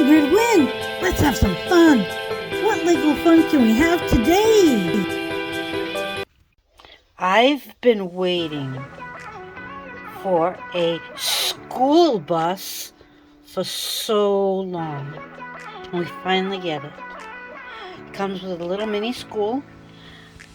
Ingrid win! Let's have some fun! What Lego fun can we have today? I've been waiting for a school bus for so long. And we finally get it. It comes with a little mini school,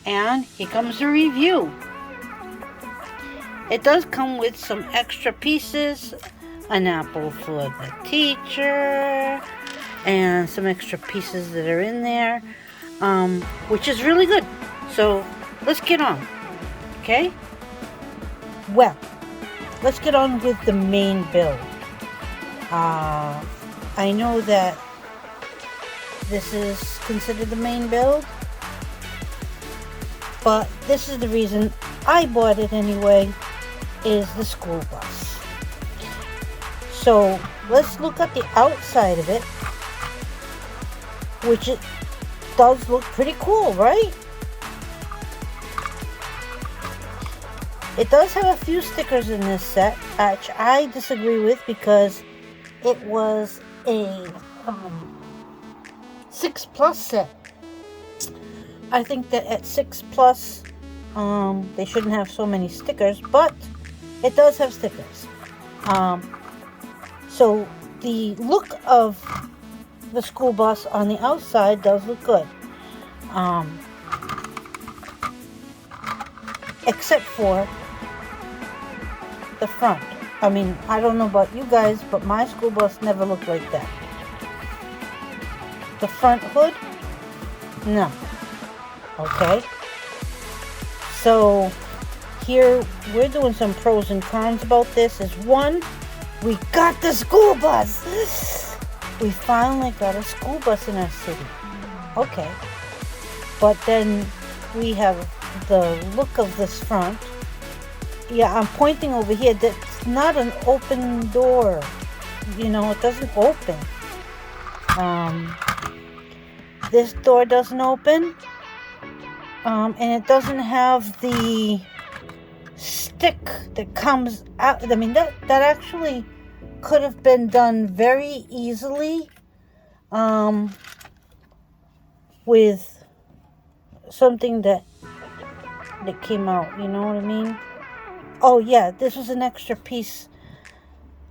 and here comes the review. It does come with some extra pieces, an apple for the teacher, and some extra pieces that are in there, which is really good. So let's get on, okay? Well, let's get on with the main build. I know that this is considered the main build, but this is the reason I bought it anyway, is the school bus. So let's look at the outside of it, which it does look pretty cool, right? It does have a few stickers in this set, which I disagree with because it was a 6+ set. I think that at 6+, they shouldn't have so many stickers, but it does have stickers. So the look of the school bus on the outside does look good. Except for the front. I mean, I don't know about you guys, but my school bus never looked like that. The front hood? No. Okay. So here we're doing some pros and cons about this. Is one, we got the school bus. We finally got a school bus in our city. Okay. But then we have the look of this front. Yeah, I'm pointing over here. That's not an open door. You know, it doesn't open. This door doesn't open. And it doesn't have the stick that comes out. I mean, that actually could have been done very easily with something that came out. You know what I mean? Oh yeah, this was an extra piece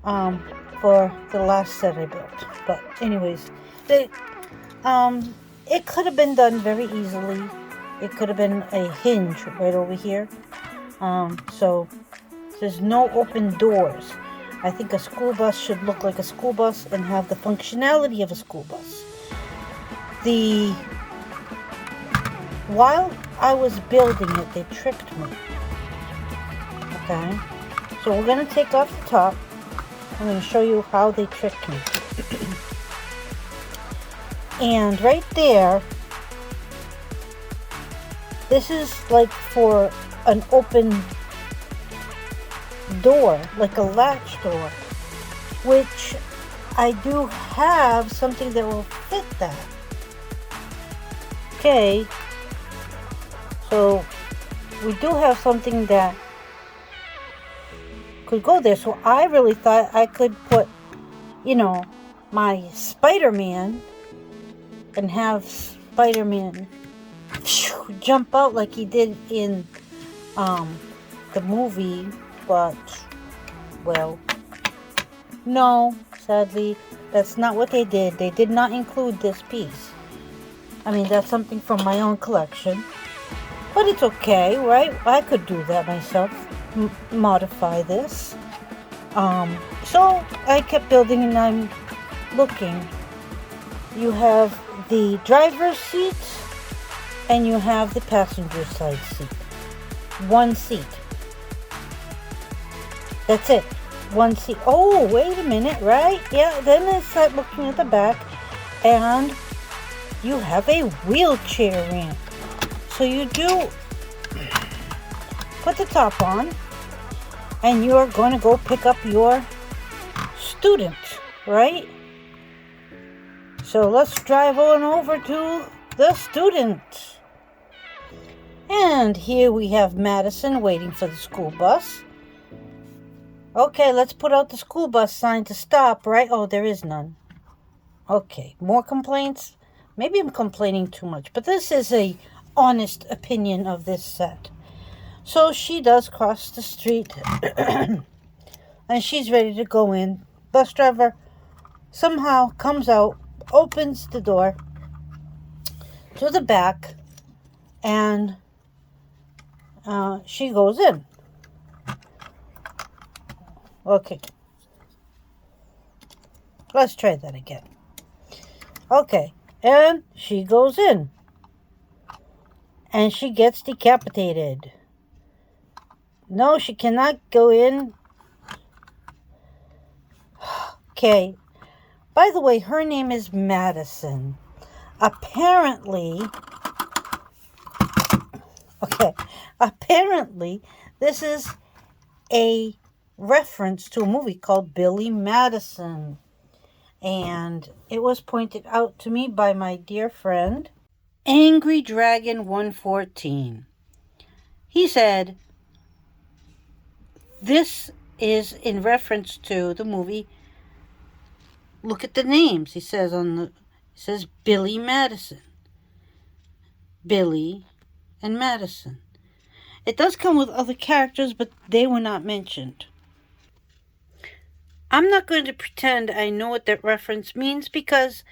for the last set I built. But anyways, it could have been done very easily. It could have been a hinge right over here. So there's no open doors. I think a school bus should look like a school bus and have the functionality of a school bus. While I was building it, they tricked me. Okay, so we're going to take off the top. I'm going to show you how they tricked me. And right there, this is like for an open door, like a latch door, which I do have something that will fit that. Okay, so we do have something that could go there. So I really thought I could put, my Spider-Man and have Spider-Man jump out like he did in the movie, but well, no, sadly that's not what they did. They did not include this piece. I mean, that's something from my own collection, but it's okay, right? I could do that myself, modify this. So I kept building, and I'm looking. You have the driver's seat and you have the passenger side seat. One seat. That's it. One seat. Oh, wait a minute, right? Yeah, then I start looking at the back, and you have a wheelchair ramp. So you do put the top on, and you are going to go pick up your student, right? So let's drive on over to the student. And here we have Madison waiting for the school bus. Okay, let's put out the school bus sign to stop, right? Oh, there is none. Okay, more complaints? Maybe I'm complaining too much, but this is a honest opinion of this set. So she does cross the street and she's ready to go in. Bus driver somehow comes out, opens the door to the back, and she goes in. Okay. Let's try that again. Okay. And she goes in. And she gets decapitated. No, she cannot go in. Okay. By the way, her name is Madison. Apparently, this is a reference to a movie called Billy Madison. And it was pointed out to me by my dear friend, Angry Dragon 114. He said, this is in reference to the movie. Look at the names. He says Billy Madison. Billy and Madison. It does come with other characters, but they were not mentioned. I'm not going to pretend I know what that reference means because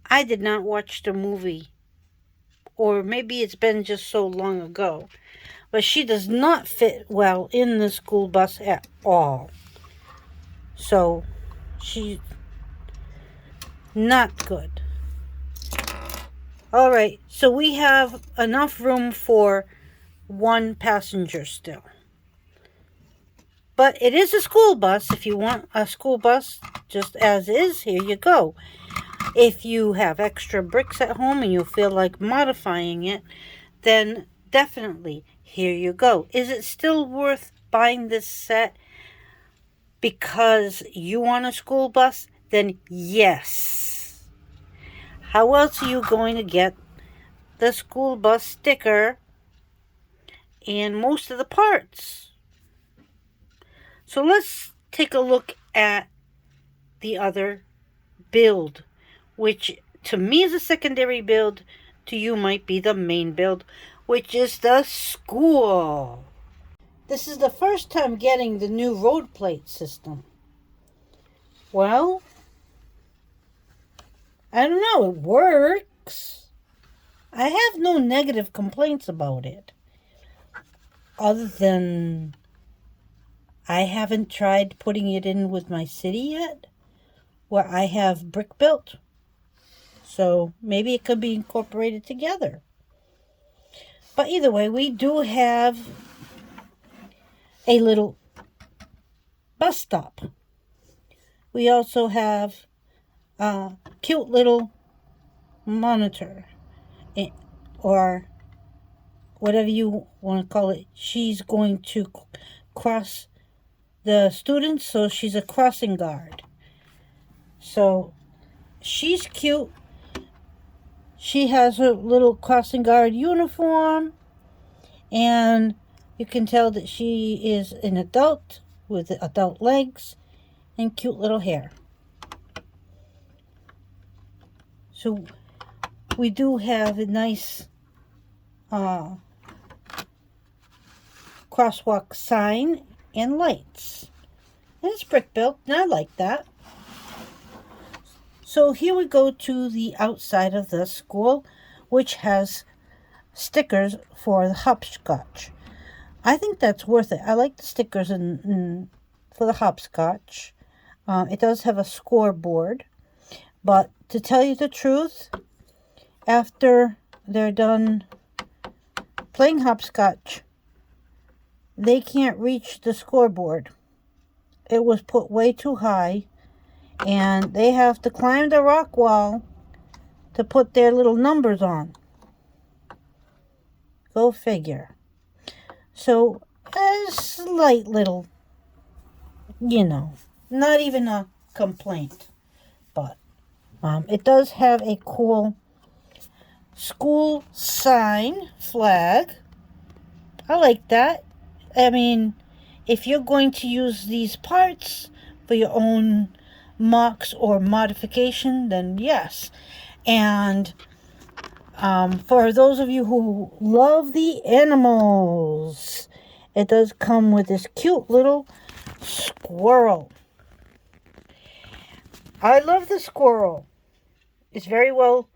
I did not watch the movie. Or maybe it's been just so long ago. But she does not fit well in the school bus at all. So, she's not good. Alright, so we have enough room for one passenger still. But it is a school bus. If you want a school bus just as is, here you go. If you have extra bricks at home and you feel like modifying it, then definitely, here you go. Is it still worth buying this set because you want a school bus? Then yes. How else are you going to get the school bus sticker and most of the parts? So let's take a look at the other build, which to me is a secondary build, to you might be the main build, which is the school. This is the first time getting the new road plate system. Well, I don't know, it works. I have no negative complaints about it, other than I haven't tried putting it in with my city yet, where I have brick built. So maybe it could be incorporated together. But either way, we do have a little bus stop. We also have a cute little monitor, or whatever you want to call it. She's going to cross the students, so she's a crossing guard. So she's cute. She has her little crossing guard uniform, and you can tell that she is an adult with adult legs and cute little hair. So we do have a nice crosswalk sign and lights. And it's brick built, and I like that. So here we go to the outside of the school, which has stickers for the hopscotch. I think that's worth it. I like the stickers for the hopscotch. It does have a scoreboard. But to tell you the truth, after they're done playing hopscotch, they can't reach the scoreboard. It was put way too high, and they have to climb the rock wall to put their little numbers on. Go figure. So, a slight little, not even a complaint. But it does have a cool school sign flag. I like that. I mean, if you're going to use these parts for your own mocks or modification, then yes. And for those of you who love the animals, it does come with this cute little squirrel. I love the squirrel. It's very well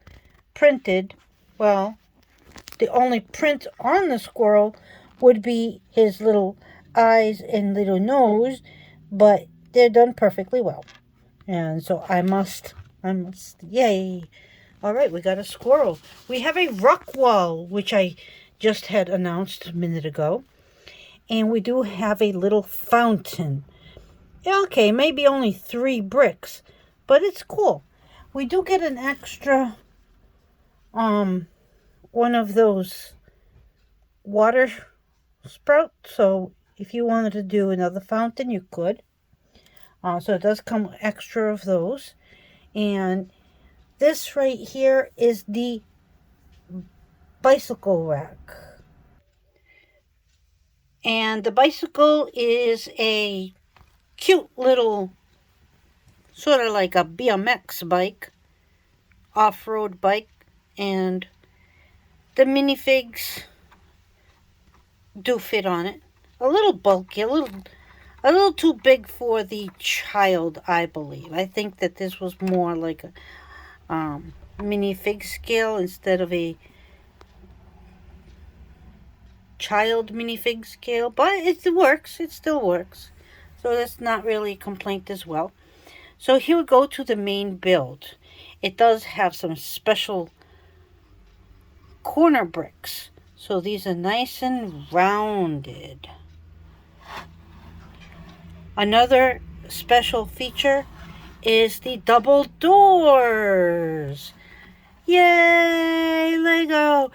printed. Well, the only print on the squirrel would be his little eyes and little nose, but they're done perfectly well. And so I must, yay. All right, we got a squirrel. We have a rock wall, which I just had announced a minute ago. And we do have a little fountain. Okay, maybe only 3 bricks, but it's cool. We do get an extra, one of those water sprouts. So if you wanted to do another fountain, you could. So it does come extra of those. And this right here is the bicycle rack. And the bicycle is a cute little, sort of like a BMX bike, off-road bike. And the minifigs do fit on it. A little bulky, a little too big for the child, I believe. I think that this was more like a minifig scale instead of a child minifig scale, but it works. It still works. So that's not really a complaint as well. So here we go to the main build. It does have some special corner bricks. So these are nice and rounded. Another special feature is the double doors. Yay, Lego!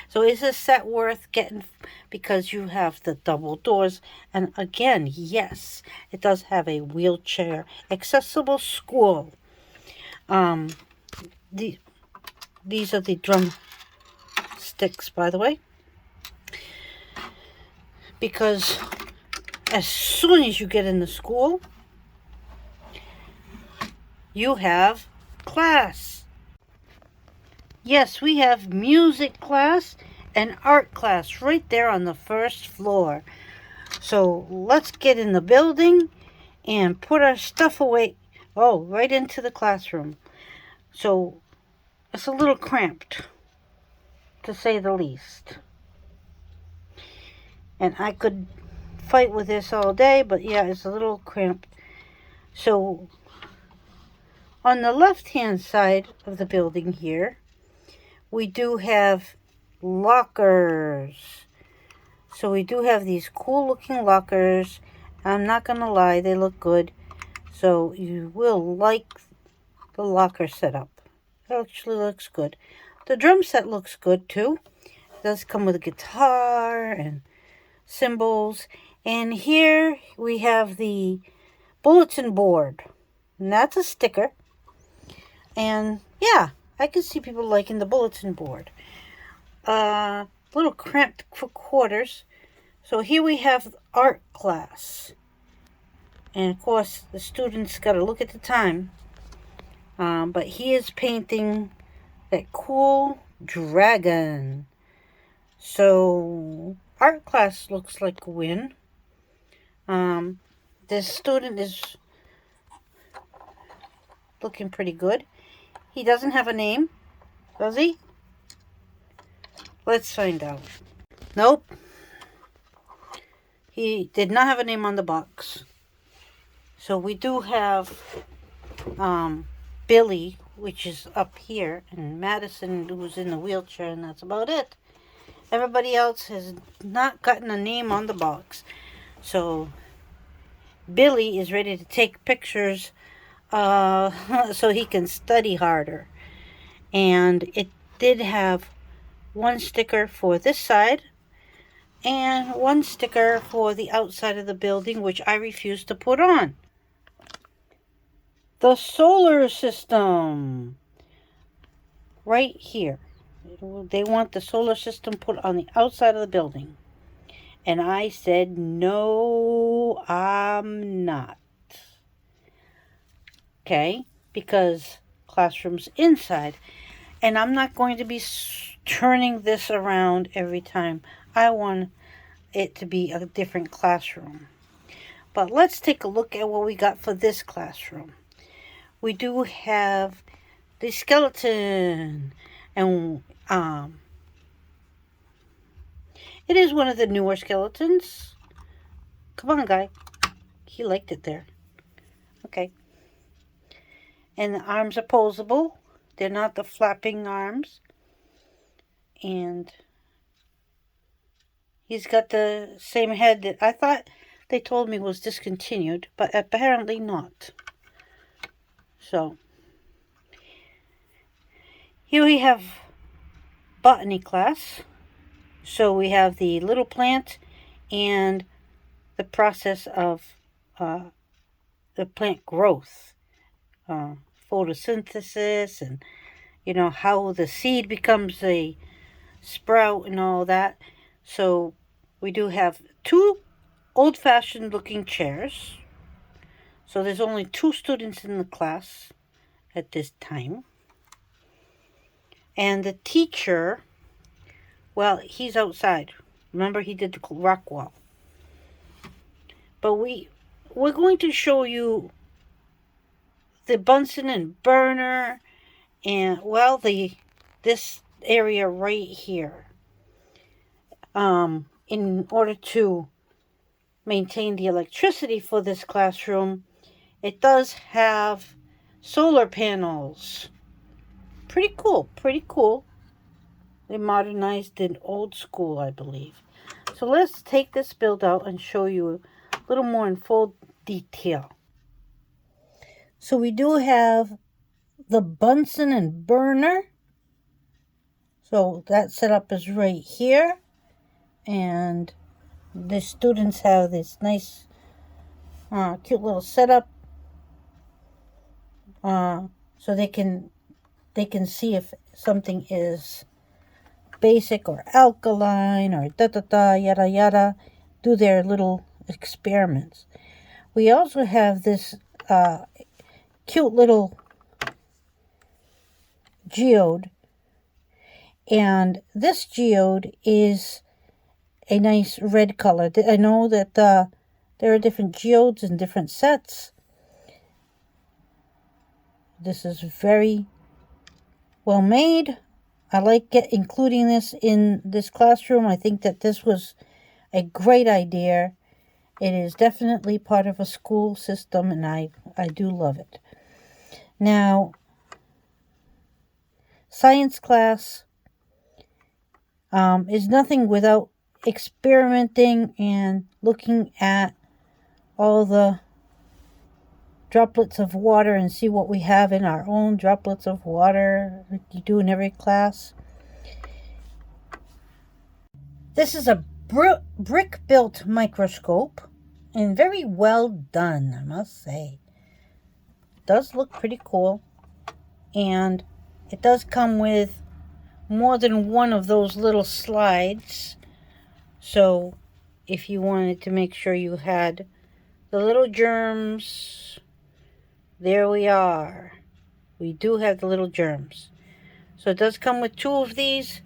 So is this set worth getting because you have the double doors? And again, yes, it does have a wheelchair accessible school. These are the drum sticks, by the way, because as soon as you get into school, you have class. Yes, we have music class and art class right there on the first floor. So let's get in the building and put our stuff away. Oh, right into the classroom. So it's a little cramped, to say the least. And I could fight with this all day, but yeah, it's a little cramped. So on the left-hand side of the building here, we do have lockers. So we do have these cool-looking lockers. I'm not going to lie, they look good. So you will like the locker setup. It actually looks good. The drum set looks good too. It does come with a guitar and cymbals. And here we have the bulletin board. And that's a sticker. And yeah, I can see people liking the bulletin board. Little cramped for quarters. So here we have art class. And of course, the students got to look at the time. But he is painting that cool dragon. So art class looks like a win. This student is looking pretty good. He doesn't have a name, does he? Let's find out. Nope. He did not have a name on the box. So we do have Billy, which is up here, and Madison, who's in the wheelchair, and that's about it. Everybody else has not gotten a name on the box. So Billy is ready to take pictures so he can study harder. And it did have one sticker for this side and one sticker for the outside of the building, which I refuse to put on. The solar system. Right here. They want the solar system put on the outside of the building. And I said, no, I'm not. okay? Because classroom's inside. And I'm not going to be turning this around every time. I want it to be a different classroom. But let's take a look at what we got for this classroom. We do have the skeleton, and it is one of the newer skeletons. Come on, guy. He liked it there. Okay. And the arms are posable. They're not the flapping arms. And he's got the same head that I thought they told me was discontinued, but apparently not. So, here we have botany class. So we have the little plant and the process of the plant growth, photosynthesis, and how the seed becomes a sprout and all that. So we do have 2 old-fashioned looking chairs. So there's only 2 students in the class at this time. And the teacher, well, he's outside. Remember, he did the rock wall. But we're going to show you the Bunsen and burner, and this area right here. In order to maintain the electricity for this classroom, it does have solar panels. Pretty cool. They modernized it old school, I believe. So let's take this build out and show you a little more in full detail. So we do have the Bunsen and burner. So that setup is right here. And the students have this nice, cute little setup. So they can see if something is basic or alkaline or yada yada, do their little experiments. We also have this cute little geode, and this geode is a nice red color. I know that there are different geodes in different sets. This is very well made. I like including this in this classroom. I think that this was a great idea. It is definitely part of a school system, and I do love it. Now, science class is nothing without experimenting and looking at all the droplets of water and see what we have in our own droplets of water, like you do in every class. This is a brick-built microscope, and very well done, I must say. It does look pretty cool, and it does come with more than one of those little slides. So if you wanted to make sure you had the little germs, there we are. We do have the little germs. So it does come with 2 of these.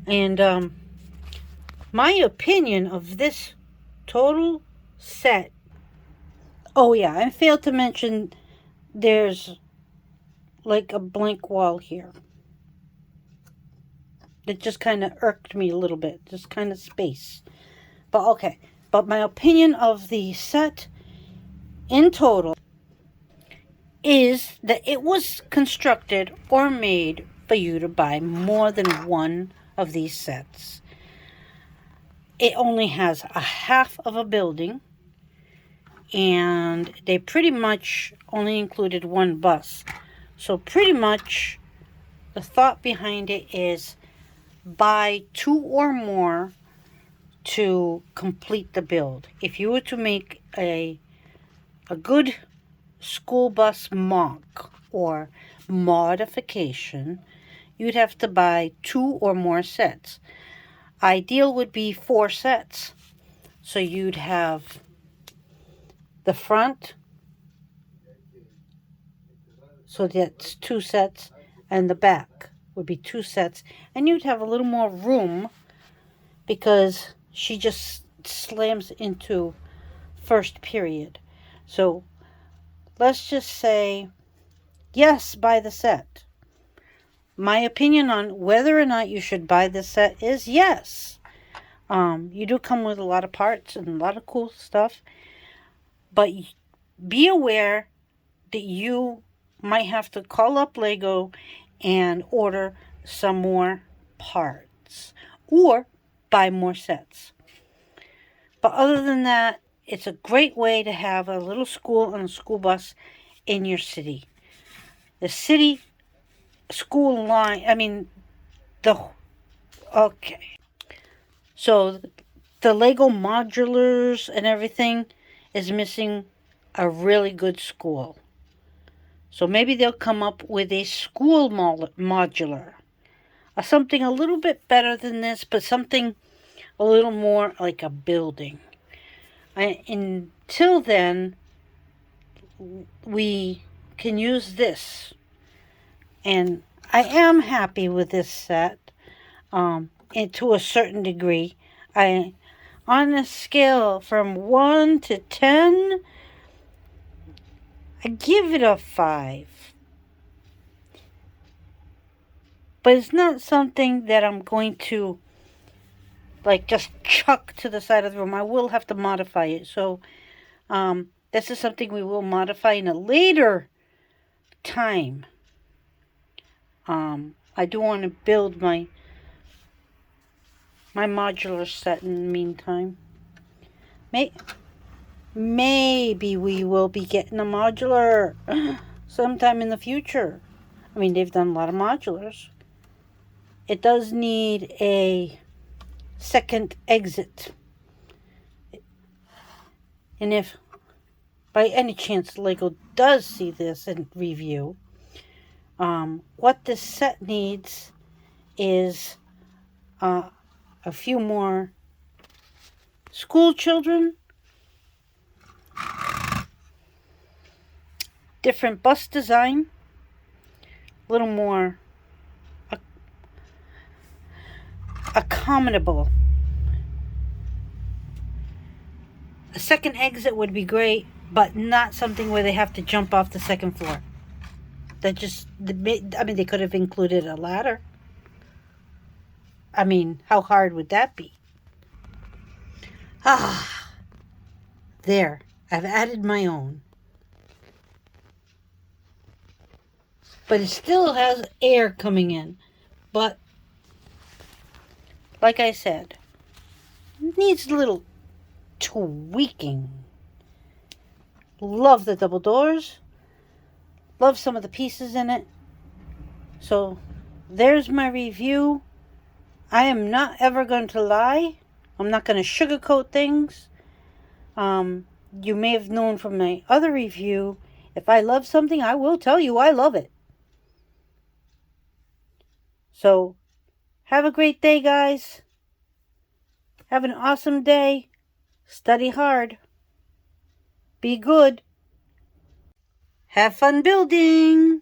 And my opinion of this total set. Oh yeah, I failed to mention there's like a blank wall here. It just kind of irked me a little bit. Just kind of space. But okay. But my opinion of the set in total is that it was constructed or made for you to buy more than one of these sets. It only has a half of a building, and they pretty much only included 1 bus. So pretty much the thought behind it is buy 2 or more to complete the build. If you were to make a good school bus mock or modification, you'd have to buy 2 or more sets. Ideal would be 4 sets. So you'd have the front, So that's 2 sets, and the back would be 2 sets. And you'd have a little more room because she just slams into first period. So let's just say, yes, buy the set. My opinion on whether or not you should buy this set is yes. You do come with a lot of parts and a lot of cool stuff, but be aware that you might have to call up Lego and order some more parts or buy more sets. But other than that, it's a great way to have a little school and a school bus in your city. The city school line, okay. So the Lego modulars and everything is missing a really good school. So maybe they'll come up with a school modular. Something a little bit better than this, but something a little more like a building. Until then, we can use this. And I am happy with this set, and to a certain degree. On a scale from 1 to 10, I give it a 5. But it's not something that I'm going to just chuck to the side of the room. I will have to modify it. So this is something we will modify in a later time. I do want to build my modular set in the meantime. Maybe we will be getting a modular sometime in the future. They've done a lot of modulars. It does need a second exit. And if by any chance Lego does see this and review, what this set needs is a few more school children, different bus design, a little more accommodable. A second exit would be great, but not something where they have to jump off the second floor. They could have included a ladder. How hard would that be? There. I've added my own. But it still has air coming in. But, like I said, it needs a little tweaking. Love the double doors. Love some of the pieces in it. So, there's my review. I am not ever going to lie. I'm not going to sugarcoat things. You may have known from my other review, if I love something, I will tell you I love it. So, have a great day, guys. Have an awesome day. Study hard. Be good. Have fun building.